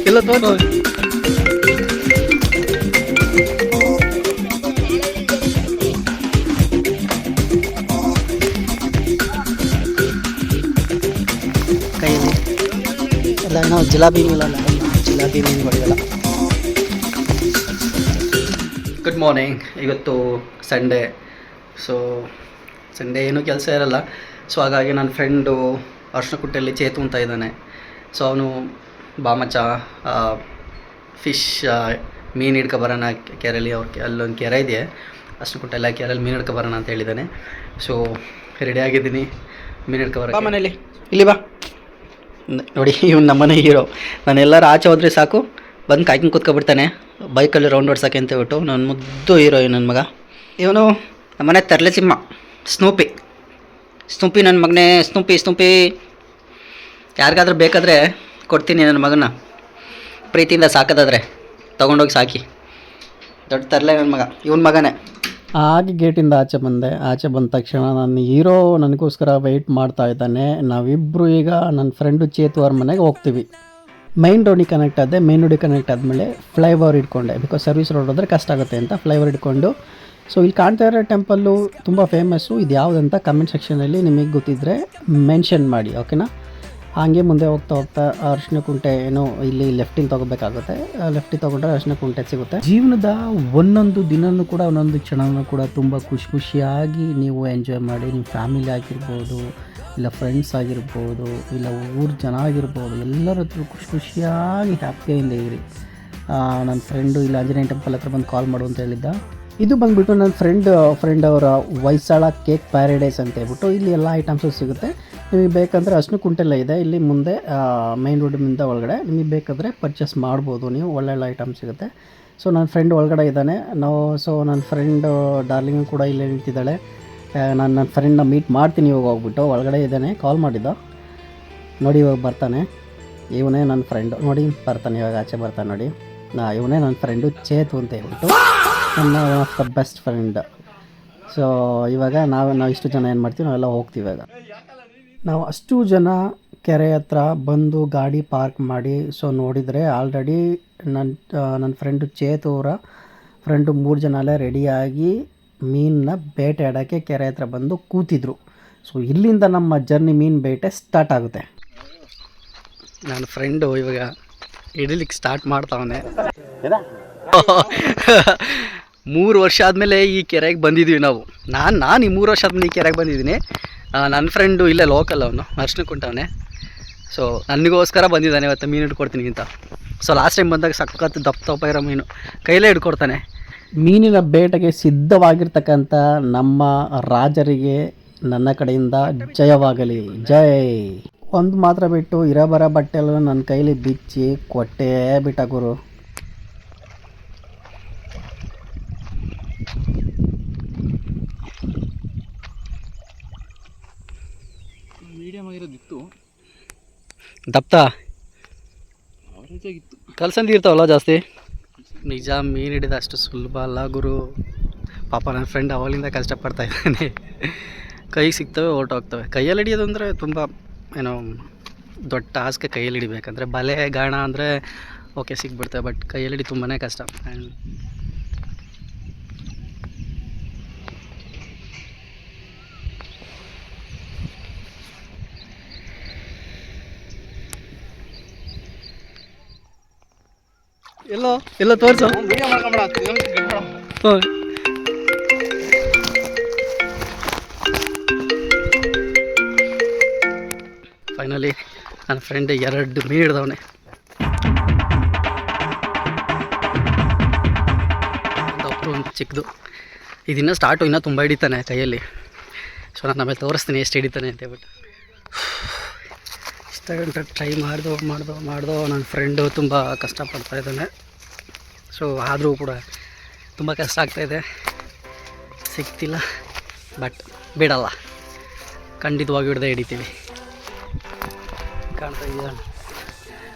ಎಲ್ಲ ತೋರ್ಸು. ಕೈಯಲ್ಲಿ ಎಲ್ಲ ನಾವು ಜಿಲಾಬಿ ಮೀನಲ್ಲ, ಜಿಲಾಬಿ ಮೀನುಗಳಿಗೆಲ್ಲ. Good morning. ಇವತ್ತು ಸಂಡೇ. ಸೊ ಸಂಡೇ ಏನೂ ಕೆಲಸ ಇರಲ್ಲ. ಸೊ ಹಾಗಾಗಿ ನನ್ನ ಫ್ರೆಂಡು ಅರ್ಶಿನಕುಟ್ಟೆಯಲ್ಲಿ ಚೇತು ಅಂತ ಇದ್ದಾನೆ. ಸೊ ಅವನು ಬಾಮಚ್ಚ ಫಿಶ್ ಮೀನು ಹಿಡ್ಕೊಬರೋಣ ಕೆರೆಯಲ್ಲಿ. ಅಲ್ಲೊಂದು ಕೆರೆ ಇದೆ ಅರ್ಶಿನಕುಟ್ಟೆಲ್ಲ, ಕೆರೆಯಲ್ಲಿ ಮೀನು ಹಿಡ್ಕೊಬರೋಣ ಅಂತ ಹೇಳಿದ್ದಾನೆ. ಸೊ ರೆಡಿ ಆಗಿದ್ದೀನಿ ಮೀನು ಹಿಡ್ಕೊಬರೋ. ಬಾ ಮನೇಲಿ, ಇಲ್ಲಿ ಬಾ. ನೋಡಿ ಇವ್ನು ನಮ್ಮನೆ ಹೀರೋ. ನಾನೆಲ್ಲರೂ ಆಚೆ ಹೋದರೆ ಸಾಕು ಬಂದು ಕಾಯ್ಕೊಂಡು ಕೂತ್ಕೊಬಿಡ್ತಾನೆ ಬೈಕಲ್ಲಿ ರೌಂಡ್ ಹೊಡ್ಸೋಕ್ಕೆ ಅಂತ ಹೇಳ್ಬಿಟ್ಟು. ನನ್ನ ಮುದ್ದು ಹೀರೋ ನನ್ನ ಮಗ ಇವನು. ನಮ್ಮನೆ ತರಲೆ ಸಿಂಹ ಸ್ನೂಪಿ ನನ್ನ ಮಗನೇ. ಸ್ನೂಪಿ ಯಾರಿಗಾದ್ರೂ ಬೇಕಾದರೆ ಕೊಡ್ತೀನಿ ನನ್ನ ಮಗನ, ಪ್ರೀತಿಯಿಂದ ಸಾಕೋದಾದರೆ ತೊಗೊಂಡೋಗಿ ಸಾಕಿ. ದೊಡ್ಡ ತರಲೆ ನನ್ನ ಮಗ, ಇವನ ಮಗನೇ. ಹಾಗೆ ಗೇಟಿಂದ ಆಚೆ ಬಂದೆ. ಆಚೆ ಬಂದ ತಕ್ಷಣ ನನ್ನ ಹೀರೋ ನನಗೋಸ್ಕರ ವೆಯ್ಟ್ ಮಾಡ್ತಾ ಇದ್ದಾನೆ. ನಾವಿಬ್ಬರು ಈಗ ನನ್ನ ಫ್ರೆಂಡು ಚೇತು ಅವ್ರ ಮನೆಗೆ ಹೋಗ್ತೀವಿ. ಮೈನ್ ರೋಡಿಗೆ ಕನೆಕ್ಟ್ ಆದೆ. ಮೈನ್ ರೋಡಿಗೆ ಕನೆಕ್ಟ್ ಆದಮೇಲೆ ಫ್ಲೈಓವರ್ ಇಟ್ಕೊಂಡೆ, ಬಿಕಾಸ್ ಸರ್ವಿಸ್ ರೋಡ್ ಹೋದರೆ ಕಷ್ಟ ಆಗುತ್ತೆ ಅಂತ ಫ್ಲೈಓವರ್ ಇಟ್ಕೊಂಡು. ಸೊ ಇಲ್ಲಿ ಕಾಣ್ತಾ ಇರೋ ಟೆಂಪಲ್ಲು ತುಂಬ ಫೇಮಸ್ಸು. ಇದು ಯಾವುದಂತ ಕಮೆಂಟ್ ಸೆಕ್ಷನಲ್ಲಿ ನಿಮಗೆ ಗೊತ್ತಿದ್ದರೆ ಮೆನ್ಷನ್ ಮಾಡಿ, ಓಕೆನಾ. ಹಾಗೆ ಮುಂದೆ ಹೋಗ್ತಾ ಅರಿಶಿನಕುಂಟೆ ಏನೋ ಇಲ್ಲಿ ಲೆಫ್ಟಿಂದ ತೊಗೋಬೇಕಾಗುತ್ತೆ. ಲೆಫ್ಟಿಗೆ ತೊಗೊಂಡ್ರೆ ಅರಿಶಿನಕುಂಟೆ ಸಿಗುತ್ತೆ. ಜೀವನದ ಒಂದೊಂದು ದಿನವೂ ಕೂಡ ಒಂದೊಂದು ಕ್ಷಣನೂ ಕೂಡ ತುಂಬ ಖುಷಿಯಾಗಿ ನೀವು ಎಂಜಾಯ್ ಮಾಡಿ. ನಿಮ್ಮ ಫ್ಯಾಮಿಲಿ ಆಗಿರ್ಬೋದು, ಇಲ್ಲ ಫ್ರೆಂಡ್ಸ್ ಆಗಿರ್ಬೋದು, ಇಲ್ಲ ಊರು ಜನ ಆಗಿರ್ಬೋದು, ಎಲ್ಲರ ಹತ್ರ ಖುಷಿಯಾಗಿ ಹ್ಯಾಪಿಯಿಂದ ಇರಿ. ನನ್ನ ಫ್ರೆಂಡು ಇಲ್ಲಿ ಆಂಜನೇಯ ಟೆಂಪಲ್ ಹತ್ರ ಬಂದು ಕಾಲ್ ಮಾಡು ಅಂತ ಹೇಳಿದ್ದ. ಇದು ಬಂದುಬಿಟ್ಟು ನನ್ನ ಫ್ರೆಂಡ್ ಅವರ ಹೊಯ್ಸಳ ಕೇಕ್ ಪ್ಯಾರಡೈಸ್ ಅಂತ ಹೇಳ್ಬಿಟ್ಟು ಇಲ್ಲಿ ಎಲ್ಲ ಐಟಮ್ಸು ಸಿಗುತ್ತೆ. ನಿಮಗೆ ಬೇಕಂದರೆ ಅರಿಶಿನಕುಂಟೆಲ್ಲ ಇದೆ ಇಲ್ಲಿ ಮುಂದೆ ಮೈನ್ ರೋಡಿಂದ ಒಳಗಡೆ. ನಿಮಗೆ ಬೇಕಾದರೆ ಪರ್ಚೇಸ್ ಮಾಡ್ಬೋದು ನೀವು, ಒಳ್ಳೊಳ್ಳೆ ಐಟಮ್ ಸಿಗುತ್ತೆ. ಸೊ ನನ್ನ ಫ್ರೆಂಡ್ ಒಳಗಡೆ ಇದ್ದಾನೆ. ಸೊ ನನ್ನ ಫ್ರೆಂಡು ಡಾರ್ಲಿಂಗ್ ಕೂಡ ಇಲ್ಲೇ ನಿಂತಿದ್ದಾಳೆ. ನಾನು ನನ್ನ ಫ್ರೆಂಡ್ನ ಮೀಟ್ ಮಾಡ್ತೀನಿ ಇವಾಗ ಹೋಗ್ಬಿಟ್ಟು. ಒಳಗಡೆ ಇದ್ದಾನೆ, ಕಾಲ್ ಮಾಡಿದ್ದ ನೋಡಿ. ಇವಾಗ ಬರ್ತಾನೆ. ಇವನೇ ನನ್ನ ಫ್ರೆಂಡು ನೋಡಿ, ಬರ್ತಾನೆ ಇವಾಗ ಆಚೆ ಬರ್ತಾನೆ ನೋಡಿ. ಇವನೇ ನನ್ನ ಫ್ರೆಂಡು ಚೇತು ಅಂತ ಹೇಳ್ಬಿಟ್ಟು, ನನ್ನ one of the best friend. So ಇವಾಗ ನಾವು ಇಷ್ಟು ಜನ ಏನು ಮಾಡ್ತೀವಿ, ನಾವೆಲ್ಲ ಹೋಗ್ತೀವಿ. ಇವಾಗ ನಾವು ಅಷ್ಟು ಜನ ಕೆರೆ ಹತ್ರ ಬಂದು ಗಾಡಿ ಪಾರ್ಕ್ ಮಾಡಿ. ಸೊ ನೋಡಿದರೆ ಆಲ್ರೆಡಿ ನನ್ನ ಫ್ರೆಂಡು ಚೇತು ಅವರ ಫ್ರೆಂಡು 3 ಜನ ಅಲ್ಲೇ ರೆಡಿಯಾಗಿ ಮೀನನ್ನ ಬೇಟೆ ಆಡೋಕ್ಕೆ ಕೆರೆ ಹತ್ರ ಬಂದು ಕೂತಿದ್ರು. ಸೊ ಇಲ್ಲಿಂದ ನಮ್ಮ ಜರ್ನಿ ಮೀನು ಬೇಟೆ ಸ್ಟಾರ್ಟ್ ಆಗುತ್ತೆ. ನನ್ನ ಫ್ರೆಂಡು ಇವಾಗ ಹಿಡಿಲಿಕ್ಕೆ ಸ್ಟಾರ್ಟ್ ಮಾಡ್ತಾವನೆ. 3 ವರ್ಷ ಆದಮೇಲೆ ಈ ಕೆರೆಗೆ ಬಂದಿದ್ದೀವಿ ನಾವು. ನಾನು ಈ 3 ವರ್ಷ ಆದಮೇಲೆ ಈ ಕೆರೆಗೆ ಬಂದಿದ್ದೀನಿ. ನನ್ನ ಫ್ರೆಂಡು ಇಲ್ಲೇ ಲೋಕಲ್, ಅವನು ಅರ್ಶಿನಕುಂಟವನೇ. ಸೊ ನನಗೋಸ್ಕರ ಬಂದಿದ್ದಾನೆ ಇವತ್ತು ಮೀನು ಹಿಡ್ಕೊಡ್ತೀನಿ ಅಂತ. ಸೊ ಲಾಸ್ಟ್ ಟೈಮ್ ಬಂದಾಗ ಸಖತ್ ದಪ್ಪ ಇರೋ ಮೀನು ಕೈಲೇ ಹಿಡ್ಕೊಡ್ತಾನೆ. ಮೀನಿನ ಬೇಟೆಗೆ ಸಿದ್ಧವಾಗಿರ್ತಕ್ಕಂಥ ನಮ್ಮ ರಾಜರಿಗೆ ನನ್ನ ಕಡೆಯಿಂದ ಜಯವಾಗಲಿ, ಜೈ. ಒಂದು ಮಾತ್ರ ಬಿಟ್ಟು ಇರಬರ ಬಟ್ಟೆಲ್ಲ ನನ್ನ ಕೈಲಿ ಬಿಚ್ಚಿ ಕೊಟ್ಟೇ ಬಿಟ್ಟ ಗುರು. ಮೀಡಿಯಮ್ ಆಗಿರೋದಿತ್ತು, ದಪ್ಪ ಅವರೇಜ್ ಆಗಿತ್ತು. ಕಲ್ಸಂದಿ ಇರ್ತಾವಲ್ಲ ಜಾಸ್ತಿ. ನಿಜ ಮೀನು ಹಿಡಿದ ಅಷ್ಟು ಸುಲಭ ಅಲ್ಲ ಗುರು. ಪಾಪ ನನ್ನ ಫ್ರೆಂಡ್ ಅವಾಗಲಿಂದ ಕಷ್ಟಪಡ್ತಾ ಇದ್ದಾನೆ. ಕೈಗೆ ಸಿಗ್ತವೆ, ಹೊರಟೋಗ್ತವೆ. ಕೈಯಲ್ಲಿ ಹಿಡಿಯೋದು ಅಂದರೆ ತುಂಬ ಏನೋ ದೊಡ್ಡ ಟಾಸ್ಕ್. ಕೈಯಲ್ಲಿ ಹಿಡಿಬೇಕಂದ್ರೆ ಬಲೆ ಗಾಣ ಅಂದರೆ ಓಕೆ ಸಿಗ್ಬಿಡ್ತವೆ, ಬಟ್ ಕೈಯಲ್ಲಿ ಹಿಡಿ ತುಂಬಾ ಕಷ್ಟ. ಎಲ್ಲೋ ತೋರಿಸು. ಫೈನಲಿ ನನ್ನ ಫ್ರೆಂಡ್ 2 ಮೀನು ಹಿಡ್ದವನೆ. ಒಂದು ಚಿಕ್ಕದು. ಇದಿನ್ನೂ ಸ್ಟಾರ್ಟು, ಇನ್ನೂ ತುಂಬ ಹಿಡಿತಾನೆ ಕೈಯಲ್ಲಿ. ಸೊ ನಾನು ಆಮೇಲೆ ತೋರಿಸ್ತೀನಿ ಎಷ್ಟು ಹಿಡಿತಾನೆ ಅಂತ ಹೇಳ್ಬಿಟ್ಟು. ಇಷ್ಟ ಗಂಟೆ ಟ್ರೈ ಮಾಡ್ದೋ ನನ್ನ ಫ್ರೆಂಡು ತುಂಬ ಕಷ್ಟಪಡ್ತಾ ಇದ್ದಾನೆ. ಸೊ ಆದರೂ ಕೂಡ ತುಂಬ ಕಷ್ಟ ಆಗ್ತಾಯಿದೆ, ಸಿಗ್ತಿಲ್ಲ. ಬಟ್ ಬಿಡಲ್ಲ, ಖಂಡಿತವಾಗಿ ಹಿಡ್ದೇ ಹಿಡಿತೀವಿ. ಕಾಣ್ತಾ ಇದೆಯಾ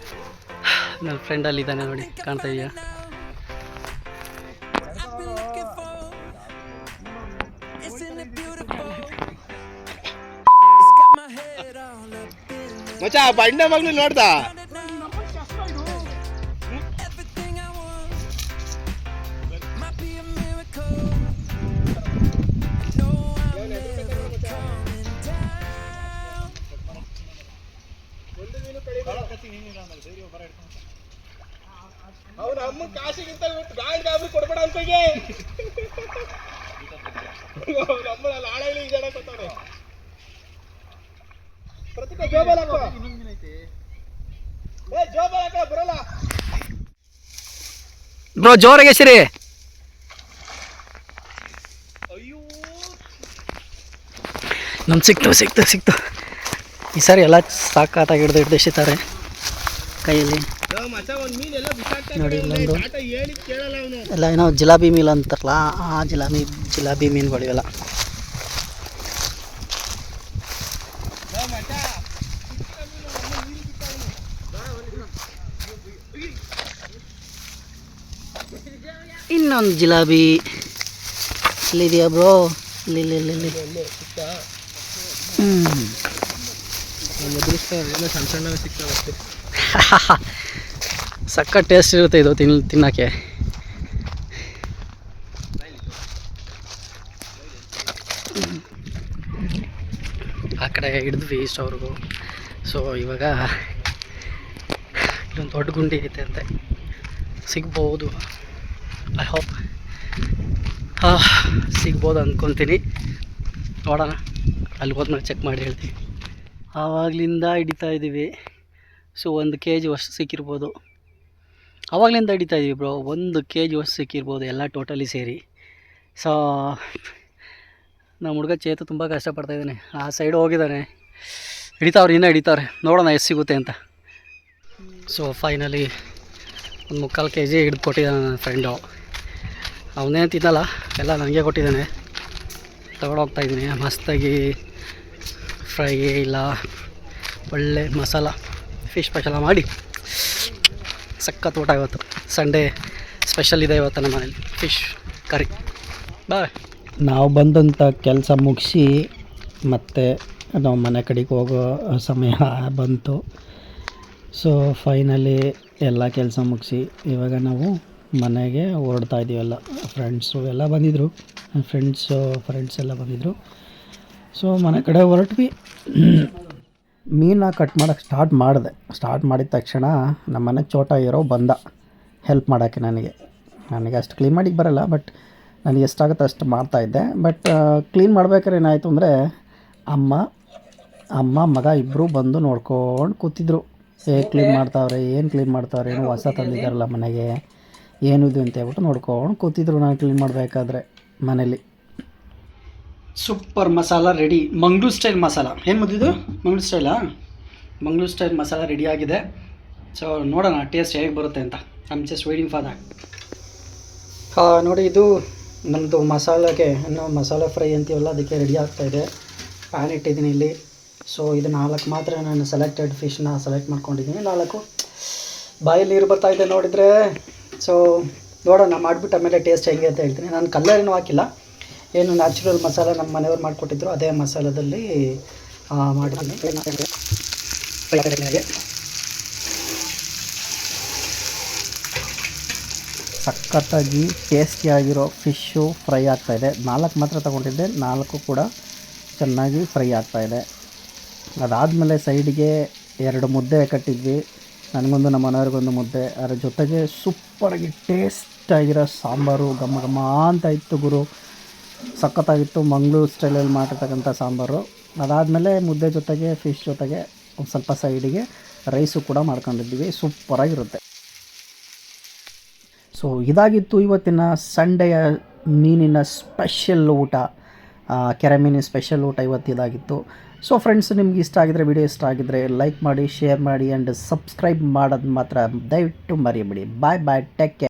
ನನ್ನ ಫ್ರೆಂಡ್ ಅಲ್ಲಿದ್ದಾನೆ ನೋಡಿ, ಕಾಣ್ತಾ ಇದೆಯಾ? ಮಚ್ಚ ಬಂಡೆ ಮಗ್ಳು ನೋಡ್ದ ಅವನ ಅಮ್ಮ ಕಾಶಿಗಿಂತ ಗಾಳಿ ಗಾಬರಿ ಕೊಡ್ಬೇಡ ಅಂತಗೆ ನಮ್ಮಲ್ಲಿ ಆಳಲ್ಲಿ ಜನ ಕೊಟ್ಟವ್ರೆ ಪ್ರತಿಕ ಜೋಬಲ್ ಹಾಕೋ ಜೋಬಲ್ ಹಾಕೋ ಬರಲ್ಲ ಬ್ರೋ ಜೋರಾಗೆ ಸಿರಿ. ಅಯ್ಯೋ ನಮ್ಗೆ ಸಿಕ್ತು ಈ ಸಾರಿ ಎಲ್ಲ ಸಾಕಾತಾಗಿ ಹಿಡ್ದು ಎಸಿತಾರೆ ಕೈಯಲ್ಲಿ ಮಚ್ಚ ಒಂದು ಮೀನೆಲ್ಲ ಬಿಸಾಕ್ತಾ ನೋಡಿ. ಇಲ್ಲೊಂದು ಹೇಳಿ ಕೇಳಲ್ಲ ಅವನು ಎಲ್ಲ ಏನೋ ಜಿಲಾಬಿ ಮೀನು ಅಂತಾರಲ್ಲ, ಆ ಜಿಲಾಬಿ ಮೀನುಗಳು ಇವೆಲ್ಲ. ಇನ್ನೊಂದು ಜಿಲಾಬಿ ಇಲ್ಲಿದೆಯಾ ಬ್ರೋ? ಇಲ್ಲಿ ಎಲ್ಲ ಸಣ್ಣ ಸಣ್ಣ ಸಿಗ್ತಾವೆ ಸಕ್ಕ ಟೇಸ್ಟ್ ಇರುತ್ತೆ ಇದು ತಿನ್ನೋಕ್ಕೆ. ಆ ಕಡೆ ಹಿಡಿದ್ವಿ ಇಷ್ಟವ್ರಿಗೂ. ಸೊ ಇವಾಗ ಇಲ್ಲೊಂದು ದೊಡ್ಡ ಗುಂಡಿ ಐತೆ ಅಂತೆ, ಸಿಗ್ಬೋದು. ಐ ಹೋಪ್ ಸಿಗ್ಬೋದು ಅಂದ್ಕೊತೀನಿ. ನೋಡೋಣ, ಅಲ್ಲಿ ಹೋದ್ಮೇಲೆ ಚೆಕ್ ಮಾಡಿ ಹೇಳ್ತೀವಿ. ಆವಾಗಲಿಂದ ಹಿಡಿತಾ ಇದ್ದೀವಿ. ಸೊ 1 kg ಅಷ್ಟು ಸಿಕ್ಕಿರ್ಬೋದು. ಆವಾಗಲಿಂದ ಹಿಡಿತಾ ಇದ್ದೀವಿ ಬ್ರೋ, 1 kg ಅಷ್ಟು ಸಿಕ್ಕಿರ್ಬೋದು ಎಲ್ಲ ಟೋಟಲಿ ಸೇರಿ. ಸೊ ನಮ್ಮ ಹುಡುಗ ಚೇತು ತುಂಬ ಕಷ್ಟಪಡ್ತಾಯಿದ್ದಾನೆ, ಆ ಸೈಡ್ ಹೋಗಿದ್ದಾನೆ. ಇನ್ನೂ ಹಿಡಿತಾವ್ರೆ, ನೋಡೋಣ ಎಷ್ಟು ಸಿಗುತ್ತೆ ಅಂತ. ಸೊ ಫೈನಲಿ 1/4 kg ಹಿಡಿದು ಕೊಟ್ಟಿದ್ದಾನೆ ನನ್ನ ಫ್ರೆಂಡು. ಅವನೇನು ತಿನ್ನಲ್ಲ, ಎಲ್ಲ ನನಗೆ ಕೊಟ್ಟಿದ್ದಾನೆ. ತಗೊಂಡೋಗ್ತಾಯಿದ್ದೀನಿ ಮಸ್ತಾಗಿ ಫ್ರೈ ಇಲ್ಲ ಒಳ್ಳೆ ಮಸಾಲ ಫಿಶ್ ಸ್ಪೆಷಲ ಮಾಡಿ ಸಖತ್ ಊಟ. ಇವತ್ತು ಸಂಡೇ ಸ್ಪೆಷಲ್ ಇದೆ ಇವತ್ತು ನಮ್ಮ ಮನೇಲಿ, ಫಿಶ್ ಕರಿ. ಬಾಯ್. ನಾವು ಬಂದಂಥ ಕೆಲಸ ಮುಗಿಸಿ ಮತ್ತು ನಾವು ಮನೆ ಕಡೆಗೆ ಹೋಗೋ ಸಮಯ ಬಂತು. ಸೊ ಫೈನಲಿ ಎಲ್ಲ ಕೆಲಸ ಮುಗಿಸಿ ಇವಾಗ ನಾವು ಮನೆಗೆ ಹೊರಡ್ತಾ ಇದ್ದೀವೆಲ್ಲ. ಫ್ರೆಂಡ್ಸು ಎಲ್ಲ ಬಂದಿದ್ದರು, ಫ್ರೆಂಡ್ಸ್ ಎಲ್ಲ ಬಂದಿದ್ದರು. ಸೊ ಮನೆ ಕಡೆ ಹೊರಟ್ವಿ. ಮೀನ ಕಟ್ ಮಾಡೋಕ್ಕೆ ಸ್ಟಾರ್ಟ್ ಮಾಡಿದ ತಕ್ಷಣ ನಮ್ಮ ಮನೆ ಚೋಟ ಇರೋ ಬಂದ ಹೆಲ್ಪ್ ಮಾಡೋಕ್ಕೆ. ನನಗೆ ಅಷ್ಟು ಕ್ಲೀನ್ ಮಾಡಿಕ್ಕೆ ಬರೋಲ್ಲ, ಬಟ್ ನನಗೆ ಎಷ್ಟಾಗುತ್ತೆ ಅಷ್ಟು ಮಾಡ್ತಾಯಿದ್ದೆ. ಬಟ್ ಕ್ಲೀನ್ ಮಾಡ್ಬೇಕಾದ್ರೆ ಏನಾಯಿತು ಅಂದರೆ ಅಮ್ಮ ಮಗ ಇಬ್ಬರು ಬಂದು ನೋಡ್ಕೊಂಡು ಕೂತಿದ್ರು. ಏನು ಕ್ಲೀನ್ ಮಾಡ್ತಾವ್ರೆ, ಏನು ಹೊಸ ತಂದಿದ್ದಾರಲ್ಲ ಮನೆಗೆ, ಏನಿದು ಅಂತ ಹೇಳ್ಬಿಟ್ಟು ನೋಡ್ಕೊಂಡು ಕೂತಿದ್ರು. ನಾನು ಕ್ಲೀನ್ ಮಾಡಬೇಕಾದ್ರೆ ಮನೇಲಿ super masala ready. Mangaluru style masala. ಏನು ಮದ್ದಿದ್ದು? ಮಂಗಳೂರು ಸ್ಟೈಲ್ ಮಸಾಲ ರೆಡಿಯಾಗಿದೆ. ಸೊ ನೋಡೋಣ ಟೇಸ್ಟ್ ಹೇಗೆ ಬರುತ್ತೆ ಅಂತ. I am just waiting for that. ನೋಡಿ, ಇದು ನಮ್ಮದು ಮಸಾಲೆಗೆ ಮಸಾಲೆ ಫ್ರೈ ಅಂತೀವಲ್ಲ, ಅದಕ್ಕೆ ರೆಡಿ ಆಗ್ತಾಯಿದೆ. ಪ್ಯಾನ್ ಇಟ್ಟಿದ್ದೀನಿ ಇಲ್ಲಿ. ಸೊ ಇದು 4 ಮಾತ್ರ ನಾನು ಸೆಲೆಕ್ಟೆಡ್ ಫಿಶ್ನ ಸೆಲೆಕ್ಟ್ ಮಾಡ್ಕೊಂಡಿದ್ದೀನಿ. 4 ಬಾಯಲ್ಲಿ ನೀರು ಬರ್ತಾಯಿದೆ ನೋಡಿದರೆ. ಸೊ ನೋಡೋಣ, ಮಾಡಿಬಿಟ್ಟು ಆಮೇಲೆ ಟೇಸ್ಟ್ ಹೇಗೆ ಅಂತ ಹೇಳ್ತೀನಿ. ನಾನು ಕಲ್ಲರೇನೂ ಹಾಕಿಲ್ಲ, ಏನು ನ್ಯಾಚುರಲ್ ಮಸಾಲ ನಮ್ಮ ಮನೆಯವ್ರು ಮಾಡಿಕೊಟ್ಟಿದ್ರು ಅದೇ ಮಸಾಲದಲ್ಲಿ ಮಾಡಿದ್ದೀನಿ. ಸಖತ್ತಾಗಿ ಟೇಸ್ಟಿಯಾಗಿರೋ ಫಿಶ್ಶು ಫ್ರೈ ಆಗ್ತಾಯಿದೆ. 4 ಮಾತ್ರ ತೊಗೊಂಡಿದ್ದೆ, 4 ಕೂಡ ಚೆನ್ನಾಗಿ ಫ್ರೈ ಆಗ್ತಾಯಿದೆ. ಅದಾದಮೇಲೆ ಸೈಡಿಗೆ 2 ಮುದ್ದೆ ಕಟ್ಟಿದ್ವಿ, ನನಗೊಂದು ನಮ್ಮ ಮನೆಯವ್ರಿಗೊಂದು ಮುದ್ದೆ. ಅದರ ಜೊತೆಗೆ ಸೂಪರಾಗಿ ಟೇಸ್ಟಾಗಿರೋ ಸಾಂಬಾರು ಘಮ ಘಮ ಅಂತ ಇತ್ತು ಗುರು, ಸಖತ್ತಾಗಿತ್ತು. ಮಂಗಳೂರು ಸ್ಟೈಲಲ್ಲಿ ಮಾಡಿರ್ತಕ್ಕಂಥ ಸಾಂಬಾರು. ಅದಾದಮೇಲೆ ಮುದ್ದೆ ಜೊತೆಗೆ ಫಿಶ್ ಜೊತೆಗೆ ಒಂದು ಸ್ವಲ್ಪ ಸೈಡಿಗೆ ರೈಸು ಕೂಡ ಮಾಡ್ಕೊಂಡಿದ್ವಿ, ಸೂಪರಾಗಿರುತ್ತೆ. ಸೊ ಇದಾಗಿತ್ತು ಇವತ್ತಿನ ಸಂಡೆಯ ಮೀನಿನ ಸ್ಪೆಷಲ್ ಊಟ, ಕೆರೆ ಮೀನಿನ ಸ್ಪೆಷಲ್ ಊಟ ಇವತ್ತು ಇದಾಗಿತ್ತು. ಸೊ ಫ್ರೆಂಡ್ಸ್, ನಿಮ್ಗೆ ಇಷ್ಟ ಆಗಿದರೆ, ವಿಡಿಯೋ ಇಷ್ಟ ಆಗಿದರೆ ಲೈಕ್ ಮಾಡಿ, ಶೇರ್ ಮಾಡಿ ಆ್ಯಂಡ್ ಸಬ್ಸ್ಕ್ರೈಬ್ ಮಾಡೋದು ಮಾತ್ರ ದಯವಿಟ್ಟು ಮರಿಬೇಡಿ. ಬಾಯ್, ಟೇಕ್ ಕೇರ್.